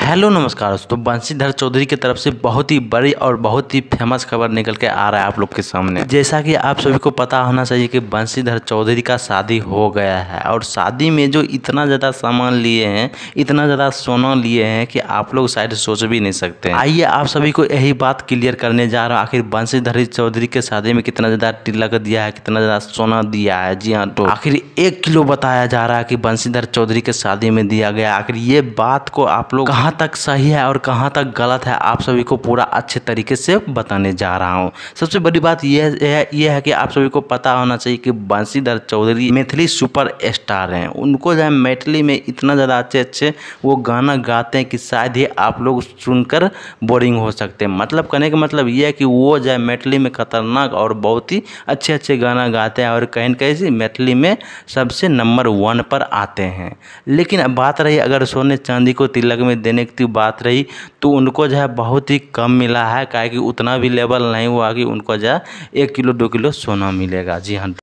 Hello नमस्कार दोस्तों, बंशीधर चौधरी की तरफ से बहुत ही बड़ी और बहुत ही फेमस खबर निकल के आ रहा है आप लोग के सामने। जैसा कि आप सभी को पता होना चाहिए कि बंशीधर चौधरी का शादी हो गया है और शादी में जो इतना ज़्यादा सामान लिए हैं, इतना ज़्यादा सोना लिए हैं कि आप लोग शायद सोच भी नहीं सकते। आइए आप सभी को यही बात क्लियर करने जा रहा हूँ, आखिर बंशीधर चौधरी के शादी में कितना ज़्यादा तिलक दिया है, कितना ज़्यादा सोना दिया है। जी हाँ, तो आखिर 1 किलो बताया जा रहा है कि बंशीधर चौधरी के शादी में दिया गया। आखिर ये बात को आप लोग कहाँ तक सही है और कहाँ तक गलत है, आप सभी को पूरा अच्छे तरीके से बताने जा रहा हूँ। सबसे बड़ी बात यह है कि आप सभी को पता होना चाहिए कि बंशीधर चौधरी मैथिली सुपर स्टार हैं। उनको जो है मैथिली में इतना ज़्यादा अच्छे वो गाना गाते हैं कि शायद ही आप लोग सुनकर बोरिंग हो सकते हैं। मतलब कहने का मतलब ये है कि वो जो है मैथिली में खतरनाक और बहुत ही अच्छे गाना गाते हैं और कहीं न कहीं मैथिली में सबसे नंबर 1 पर आते हैं। लेकिन अब बात रही अगर सोने चांदी को तिलक में देने की बात रही तो उनको जो है बहुत ही कम मिला है, काहे कि उतना भी लेवल नहीं हुआ कि उनको जो है 1 किलो 2 किलो सोना मिलेगा। जी हाँ।